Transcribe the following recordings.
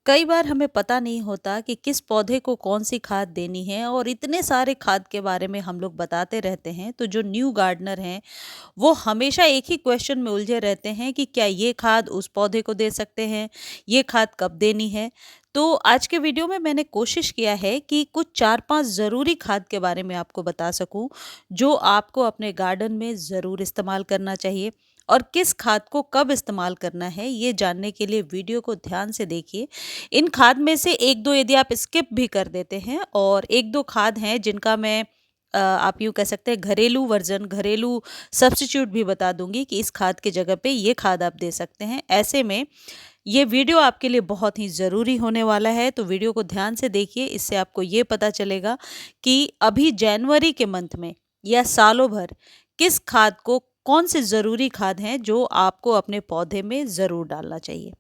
कई बार हमें पता नहीं होता कि किस पौधे को कौन सी खाद देनी है और इतने सारे खाद के बारे में हम लोग बताते रहते हैं। तो जो न्यू गार्डनर हैं वो हमेशा एक ही क्वेश्चन में उलझे रहते हैं कि क्या ये खाद उस पौधे को दे सकते हैं, ये खाद कब देनी है। तो आज के वीडियो में मैंने कोशिश किया है कि कुछ 4-5 ज़रूरी खाद के बारे में आपको बता सकूं जो आपको अपने गार्डन में ज़रूर इस्तेमाल करना चाहिए। और किस खाद को कब इस्तेमाल करना है ये जानने के लिए वीडियो को ध्यान से देखिए। इन खाद में से 1-2 यदि आप स्किप भी कर देते हैं और 1-2 खाद हैं जिनका मैं आप यूँ कह सकते हैं घरेलू वर्ज़न, घरेलू सब्स्टिट्यूट भी बता दूँगी कि इस खाद की जगह पे ये खाद आप दे सकते हैं। ऐसे में ये वीडियो आपके लिए बहुत ही ज़रूरी होने वाला है, तो वीडियो को ध्यान से देखिए। इससे आपको ये पता चलेगा कि अभी जनवरी के मंथ में या सालों भर किस खाद को कौन से ज़रूरी खाद हैं जो आपको अपने पौधे में ज़रूर डालना चाहिए।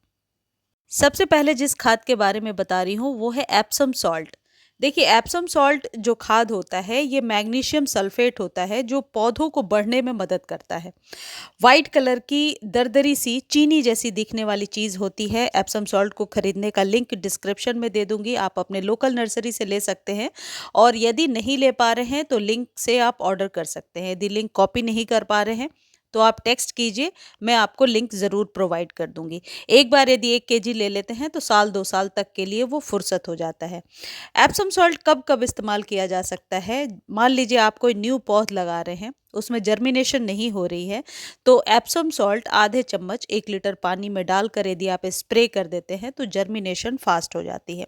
सबसे पहले जिस खाद के बारे में बता रही हूँ वो है एप्सम सॉल्ट। देखिए एप्सम सॉल्ट जो खाद होता है ये मैग्नीशियम सल्फेट होता है जो पौधों को बढ़ने में मदद करता है। वाइट कलर की दरदरी सी चीनी जैसी दिखने वाली चीज़ होती है। एप्सम सॉल्ट को खरीदने का लिंक डिस्क्रिप्शन में दे दूंगी, आप अपने लोकल नर्सरी से ले सकते हैं। और यदि नहीं ले पा रहे हैं तो लिंक से आप ऑर्डर कर सकते हैं। यदि लिंक कॉपी नहीं कर पा रहे हैं तो आप टेक्स्ट कीजिए, मैं आपको लिंक ज़रूर प्रोवाइड कर दूंगी। एक बार यदि 1 केजी ले लेते हैं तो साल 2 साल तक के लिए वो फुर्सत हो जाता है। एप्सम सॉल्ट कब कब इस्तेमाल किया जा सकता है? मान लीजिए आप कोई न्यू पौध लगा रहे हैं, उसमें जर्मिनेशन नहीं हो रही है, तो एप्सम सॉल्ट आधे चम्मच 1 लीटर पानी में डालकर यदि आप स्प्रे कर देते हैं तो जर्मिनेशन फास्ट हो जाती है।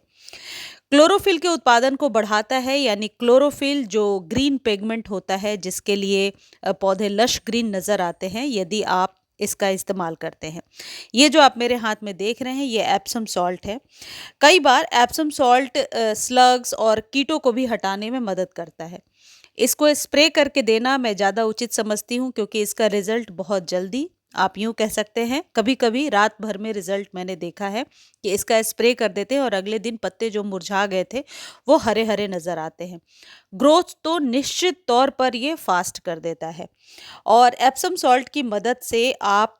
क्लोरोफिल के उत्पादन को बढ़ाता है, यानी क्लोरोफिल जो ग्रीन पिगमेंट होता है जिसके लिए पौधे लश ग्रीन नज़र आते हैं, यदि आप इसका इस्तेमाल करते हैं। ये जो आप मेरे हाथ में देख रहे हैं ये एप्सम सॉल्ट है। कई बार एप्सम सॉल्ट स्लग्स और कीटों को भी हटाने में मदद करता है। इसको स्प्रे करके देना मैं ज़्यादा उचित समझती हूँ क्योंकि इसका रिजल्ट बहुत जल्दी, आप यूँ कह सकते हैं कभी कभी रात भर में रिजल्ट मैंने देखा है कि इसका स्प्रे कर देते हैं और अगले दिन पत्ते जो मुरझा गए थे वो हरे हरे नज़र आते हैं। ग्रोथ तो निश्चित तौर पर ये फास्ट कर देता है। और एप्सम सॉल्ट की मदद से आप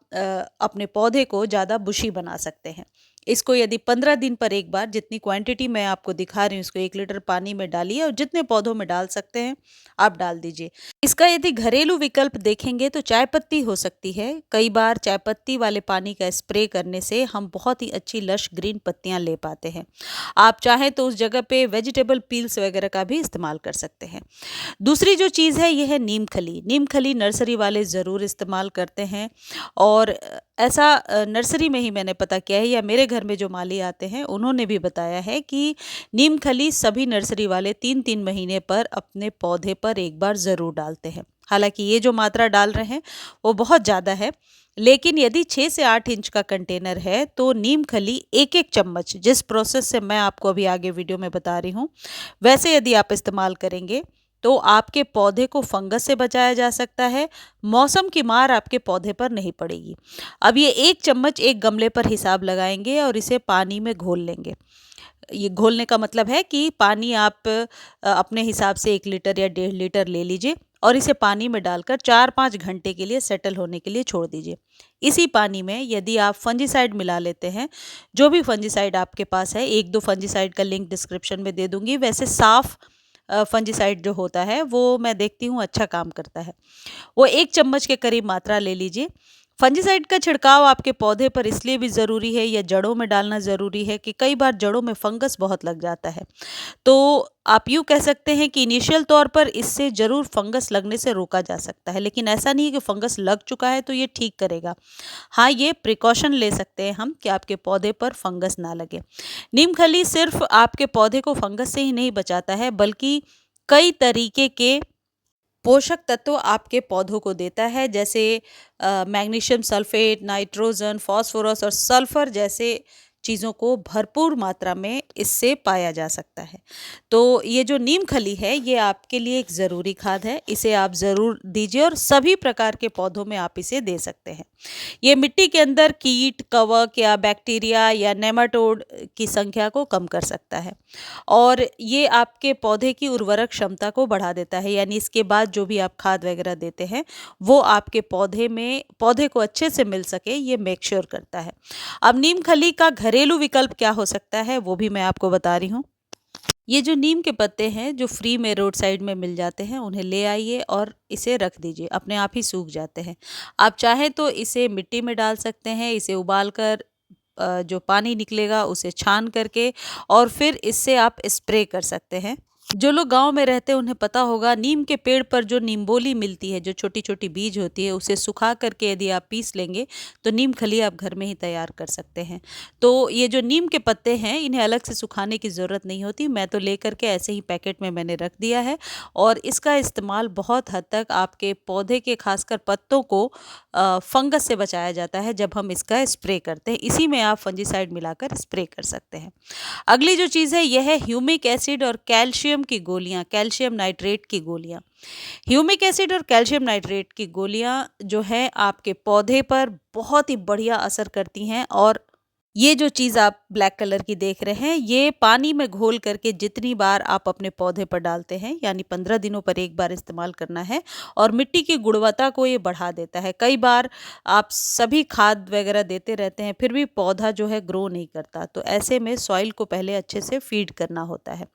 अपने पौधे को ज़्यादा बुशी बना सकते हैं। इसको यदि 15 दिन पर एक बार, जितनी क्वांटिटी मैं आपको दिखा रही हूँ इसको 1 लीटर पानी में डालिए और जितने पौधों में डाल सकते हैं आप डाल दीजिए। इसका यदि घरेलू विकल्प देखेंगे तो चाय पत्ती हो सकती है। कई बार चाय पत्ती वाले पानी का स्प्रे करने से हम बहुत ही अच्छी लश ग्रीन पत्तियां ले पाते हैं। आप चाहें तो उस जगह पे वेजिटेबल पील्स वगैरह का भी इस्तेमाल कर सकते हैं। दूसरी जो चीज़ है ये है नीम खली। नीम खली नर्सरी वाले ज़रूर इस्तेमाल करते हैं और ऐसा नर्सरी में ही मैंने पता किया है या मेरे घर में जो माली आते हैं उन्होंने भी बताया है कि नीम खली सभी नर्सरी वाले 3-3 महीने पर अपने पौधे पर एक बार ज़रूर डालते हैं। हालांकि ये जो मात्रा डाल रहे हैं वो बहुत ज़्यादा है, लेकिन यदि 6 से 8 इंच का कंटेनर है तो नीम खली एक एक चम्मच, जिस प्रोसेस से मैं आपको अभी आगे वीडियो में बता रही हूँ वैसे यदि आप इस्तेमाल करेंगे तो आपके पौधे को फंगस से बचाया जा सकता है। मौसम की मार आपके पौधे पर नहीं पड़ेगी। अब ये 1 चम्मच एक गमले पर हिसाब लगाएंगे और इसे पानी में घोल लेंगे। ये घोलने का मतलब है कि पानी आप अपने हिसाब से 1 लीटर या 1.5 लीटर ले लीजिए और इसे पानी में डालकर 4-5 घंटे के लिए सेटल होने के लिए छोड़ दीजिए। इसी पानी में यदि आप फंजीसाइड मिला लेते हैं, जो भी फंजीसाइड आपके पास है, 1-2 फंजीसाइड का लिंक डिस्क्रिप्शन में दे दूंगी। वैसे साफ फंजीसाइड जो होता है वो मैं देखती हूँ अच्छा काम करता है। वो 1 चम्मच के करीब मात्रा ले लीजिए। फंजीसाइड का छिड़काव आपके पौधे पर इसलिए भी ज़रूरी है या जड़ों में डालना ज़रूरी है कि कई बार जड़ों में फंगस बहुत लग जाता है। तो आप यूँ कह सकते हैं कि इनिशियल तौर पर इससे ज़रूर फंगस लगने से रोका जा सकता है, लेकिन ऐसा नहीं है कि फंगस लग चुका है तो ये ठीक करेगा। हाँ, ये प्रिकॉशन ले सकते हैं हम कि आपके पौधे पर फंगस ना लगे। नीम खली सिर्फ आपके पौधे को फंगस से ही नहीं बचाता है बल्कि कई तरीके के पोषक तत्व आपके पौधों को देता है, जैसे मैग्नीशियम सल्फेट, नाइट्रोजन, फास्फोरस और सल्फर जैसे चीज़ों को भरपूर मात्रा में इससे पाया जा सकता है। तो ये जो नीम खली है ये आपके लिए एक ज़रूरी खाद है, इसे आप ज़रूर दीजिए और सभी प्रकार के पौधों में आप इसे दे सकते हैं। ये मिट्टी के अंदर कीट, कवक या बैक्टीरिया या नेमाटोड की संख्या को कम कर सकता है और ये आपके पौधे की उर्वरक क्षमता को बढ़ा देता है, यानी इसके बाद जो भी आप खाद वगैरह देते हैं वो आपके पौधे को अच्छे से मिल सके, ये मेक श्योर करता है। अब नीम खली का घरेलू घरेलू विकल्प क्या हो सकता है वो भी मैं आपको बता रही हूँ। ये जो नीम के पत्ते हैं जो फ्री में रोड साइड में मिल जाते हैं, उन्हें ले आइए और इसे रख दीजिए, अपने आप ही सूख जाते हैं। आप चाहें तो इसे मिट्टी में डाल सकते हैं, इसे उबाल कर जो पानी निकलेगा उसे छान करके और फिर इससे आप स्प्रे कर सकते हैं। जो लोग गांव में रहते हैं उन्हें पता होगा, नीम के पेड़ पर जो नींबोली मिलती है, जो छोटी छोटी बीज होती है, उसे सुखा करके यदि आप पीस लेंगे तो नीम खली आप घर में ही तैयार कर सकते हैं। तो ये जो नीम के पत्ते हैं इन्हें अलग से सुखाने की ज़रूरत नहीं होती, मैं तो लेकर के ऐसे ही पैकेट में मैंने रख दिया है और इसका इस्तेमाल बहुत हद तक आपके पौधे के खासकर पत्तों को फंगस से बचाया जाता है जब हम इसका स्प्रे करते हैं। इसी में आप फंजीसाइड मिलाकर स्प्रे कर सकते हैं। अगली जो चीज़ है यह है ह्यूमिक एसिड और कैल्शियम की गोलियां, कैल्शियम नाइट्रेट की गोलियां। ह्यूमिक एसिड और कैल्शियम नाइट्रेट की गोलियां जो है आपके पौधे पर बहुत ही बढ़िया असर करती हैं और ये जो चीज़ आप ब्लैक कलर की देख रहे हैं ये पानी में घोल करके जितनी बार आप अपने पौधे पर डालते हैं, यानी 15 दिनों पर एक बार इस्तेमाल करना है और मिट्टी की गुणवत्ता को ये बढ़ा देता है। कई बार आप सभी खाद वगैरह देते रहते हैं फिर भी पौधा जो है ग्रो नहीं करता, तो ऐसे में सॉइल को पहले अच्छे से फीड करना होता है।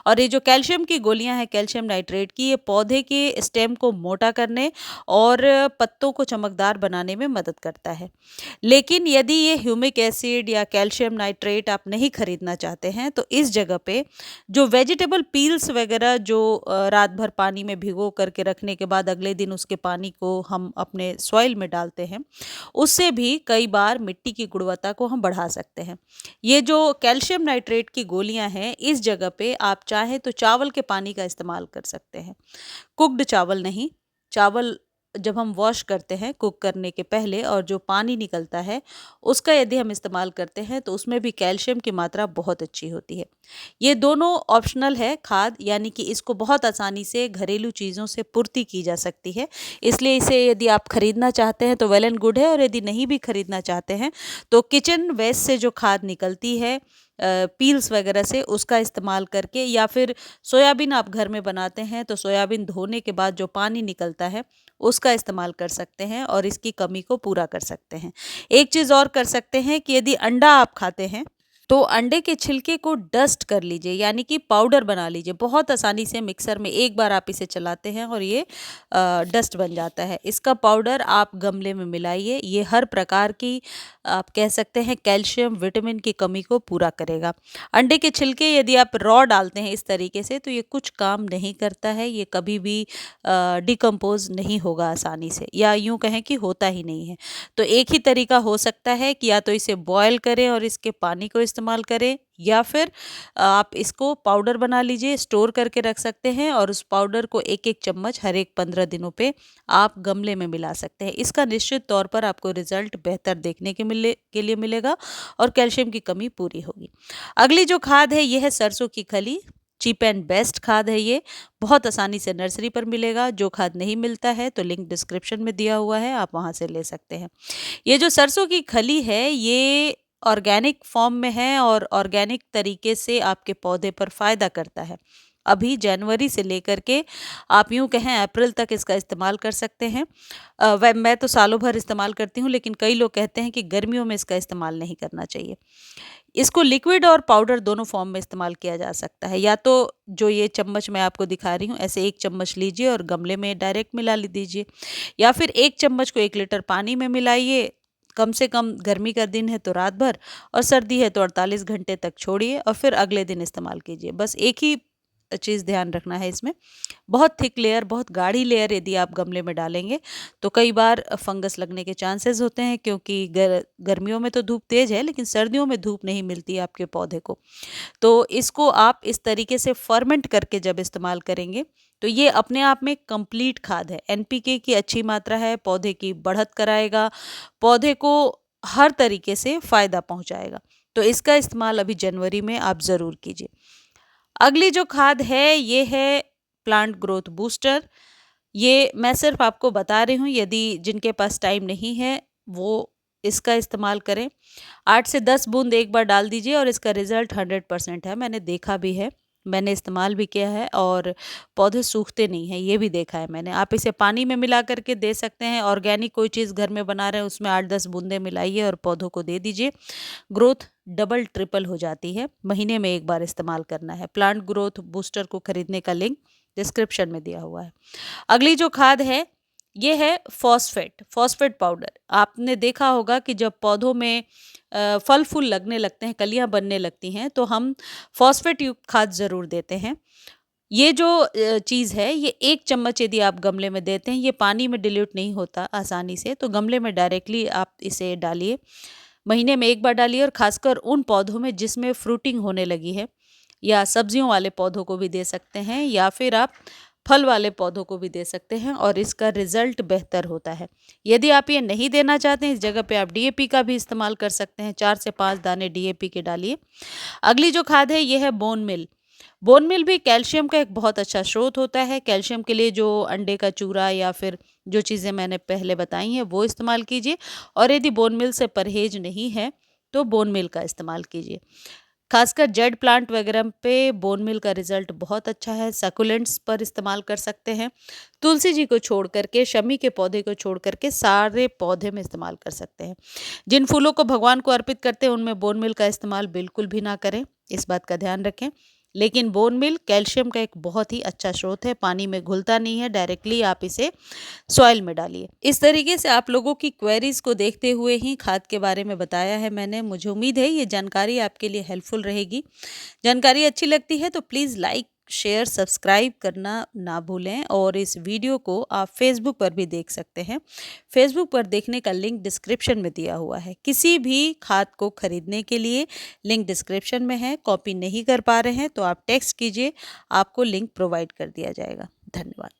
और ये जो कैल्शियम की गोलियां हैं, कैल्शियम नाइट्रेट की, ये पौधे के स्टेम को मोटा करने और पत्तों को चमकदार बनाने में मदद करता है। लेकिन यदि ये ह्यूमिक एसिड या कैल्शियम नाइट्रेट आप नहीं खरीदना चाहते हैं तो इस जगह पे जो वेजिटेबल पील्स वगैरह जो रात भर पानी में भिगो करके रखने के बाद अगले दिन उसके पानी को हम अपने सॉइल में डालते हैं, उससे भी कई बार मिट्टी की गुणवत्ता को हम बढ़ा सकते हैं। ये जो कैल्शियम नाइट्रेट की गोलियां हैं इस जगह पे आप चाहे तो चावल के पानी का इस्तेमाल कर सकते हैं, कुक्ड चावल नहीं। चावल जब हम वॉश करते हैं कुक करने के पहले और जो पानी निकलता है उसका यदि हम इस्तेमाल करते हैं तो उसमें भी कैल्शियम की मात्रा बहुत अच्छी होती है। ये दोनों ऑप्शनल है खाद, यानी कि इसको बहुत आसानी से घरेलू चीज़ों से पूर्ति की जा सकती है। इसलिए इसे यदि आप खरीदना चाहते हैं तो वेल एंड गुड है, और यदि नहीं भी खरीदना चाहते हैं तो किचन वेस्ट से जो खाद निकलती है पील्स वगैरह से, उसका इस्तेमाल करके, या फिर सोयाबीन आप घर में बनाते हैं तो सोयाबीन धोने के बाद जो पानी निकलता है उसका इस्तेमाल कर सकते हैं और इसकी कमी को पूरा कर सकते हैं। एक चीज़ और कर सकते हैं कि यदि अंडा आप खाते हैं तो अंडे के छिलके को डस्ट कर लीजिए, यानी कि पाउडर बना लीजिए। बहुत आसानी से मिक्सर में एक बार आप इसे चलाते हैं और ये डस्ट बन जाता है। इसका पाउडर आप गमले में मिलाइए, ये हर प्रकार की आप कह सकते हैं कैल्शियम विटामिन की कमी को पूरा करेगा। अंडे के छिलके यदि आप रॉ डालते हैं इस तरीके से तो ये कुछ काम नहीं करता है, ये कभी भी डिकम्पोज नहीं होगा आसानी से, या यूँ कहें कि होता ही नहीं है। तो एक ही तरीका हो सकता है कि या तो इसे बॉयल करें और इसके पानी को इस्तेमाल करें, या फिर आप इसको पाउडर बना लीजिए, स्टोर करके रख सकते हैं और उस पाउडर को एक एक चम्मच हर एक 15 दिनों पे आप गमले में मिला सकते हैं। इसका निश्चित तौर पर आपको रिजल्ट बेहतर देखने के लिए मिलेगा और कैल्शियम की कमी पूरी होगी। अगली जो खाद है यह है सरसों की खली। चीप एंड बेस्ट खाद है ये, बहुत आसानी से नर्सरी पर मिलेगा। जो खाद नहीं मिलता है तो लिंक डिस्क्रिप्शन में दिया हुआ है, आप वहाँ से ले सकते हैं। ये जो सरसों की खली है ये ऑर्गेनिक फॉर्म में है और ऑर्गेनिक तरीके से आपके पौधे पर फायदा करता है। अभी जनवरी से लेकर के आप यूँ कहें अप्रैल तक इसका इस्तेमाल कर सकते हैं। वह मैं तो सालों भर इस्तेमाल करती हूँ, लेकिन कई लोग कहते हैं कि गर्मियों में इसका इस्तेमाल नहीं करना चाहिए। इसको लिक्विड और पाउडर दोनों फॉर्म में इस्तेमाल किया जा सकता है। या तो जो ये चम्मच मैं आपको दिखा रही हूँ ऐसे एक चम्मच लीजिए और गमले में डायरेक्ट मिला दीजिए, या फिर एक चम्मच को 1 लीटर पानी में मिलाइए। कम से कम गर्मी का दिन है तो रात भर और सर्दी है तो 48 घंटे तक छोड़िए और फिर अगले दिन इस्तेमाल कीजिए। बस एक ही चीज़ ध्यान रखना है इसमें, बहुत थिक लेयर, बहुत गाढ़ी लेयर यदि आप गमले में डालेंगे तो कई बार फंगस लगने के चांसेस होते हैं, क्योंकि गर्मियों में तो धूप तेज है लेकिन सर्दियों में धूप नहीं मिलती है आपके पौधे को। तो इसको आप इस तरीके से फर्मेंट करके जब इस्तेमाल करेंगे तो ये अपने आप में कंप्लीट खाद है। एनपीके की अच्छी मात्रा है, पौधे की बढ़त कराएगा, पौधे को हर तरीके से फ़ायदा पहुंचाएगा। तो इसका इस्तेमाल अभी जनवरी में आप ज़रूर कीजिए। अगली जो खाद है ये है प्लांट ग्रोथ बूस्टर। ये मैं सिर्फ आपको बता रही हूँ, यदि जिनके पास टाइम नहीं है वो इसका इस्तेमाल करें। 8 से 10 बूंद एक बार डाल दीजिए और इसका रिजल्ट 100% है। मैंने देखा भी है, मैंने इस्तेमाल भी किया है और पौधे सूखते नहीं हैं, ये भी देखा है मैंने। आप इसे पानी में मिला करके दे सकते हैं। ऑर्गेनिक कोई चीज़ घर में बना रहे हैं उसमें 8-10 बूंदे मिलाइए और पौधों को दे दीजिए। ग्रोथ डबल ट्रिपल हो जाती है। महीने में एक बार इस्तेमाल करना है। प्लांट ग्रोथ बूस्टर को खरीदने का लिंक डिस्क्रिप्शन में दिया हुआ है। अगली जो खाद है ये है फॉस्फेट पाउडर। आपने देखा होगा कि जब पौधों में फल फूल लगने लगते हैं, कलियां बनने लगती हैं, तो हम फॉस्फेट युक्त खाद ज़रूर देते हैं। ये जो चीज़ है, ये 1 चम्मच यदि आप गमले में देते हैं, ये पानी में डिल्यूट नहीं होता आसानी से, तो गमले में डायरेक्टली आप इसे डालिए। महीने में 1 बार डालिए और खासकर उन पौधों में जिसमें फ्रूटिंग होने लगी है, या सब्जियों वाले पौधों को भी दे सकते हैं, या फिर आप फल वाले पौधों को भी दे सकते हैं और इसका रिजल्ट बेहतर होता है। यदि आप ये नहीं देना चाहते हैं, इस जगह पे आप डीएपी का भी इस्तेमाल कर सकते हैं। 4 से 5 दाने डीएपी के डालिए। अगली जो खाद है ये है बोन मिल। बोन मिल भी कैल्शियम का एक बहुत अच्छा स्रोत होता है। कैल्शियम के लिए जो अंडे का चूरा या फिर जो चीज़ें मैंने पहले बताई हैं वो इस्तेमाल कीजिए, और यदि बोन मिल से परहेज नहीं है तो बोन मिल का इस्तेमाल कीजिए। खासकर जेड प्लांट वगैरह पे बोन मिल का रिजल्ट बहुत अच्छा है। सकुलेंट्स पर इस्तेमाल कर सकते हैं। तुलसी जी को छोड़ करके, शमी के पौधे को छोड़ करके सारे पौधे में इस्तेमाल कर सकते हैं। जिन फूलों को भगवान को अर्पित करते हैं उनमें बोन मिल का इस्तेमाल बिल्कुल भी ना करें, इस बात का ध्यान रखें। लेकिन बोन मिल कैल्शियम का एक बहुत ही अच्छा स्रोत है, पानी में घुलता नहीं है, डायरेक्टली आप इसे सॉइल में डालिए। इस तरीके से आप लोगों की क्वेरीज को देखते हुए ही खाद के बारे में बताया है मैंने। मुझे उम्मीद है ये जानकारी आपके लिए हेल्पफुल रहेगी। जानकारी अच्छी लगती है तो प्लीज़ लाइक, शेयर, सब्सक्राइब करना ना भूलें, और इस वीडियो को आप फेसबुक पर भी देख सकते हैं। फेसबुक पर देखने का लिंक डिस्क्रिप्शन में दिया हुआ है। किसी भी खाद को खरीदने के लिए लिंक डिस्क्रिप्शन में है। कॉपी नहीं कर पा रहे हैं तो आप टेक्स्ट कीजिए, आपको लिंक प्रोवाइड कर दिया जाएगा। धन्यवाद।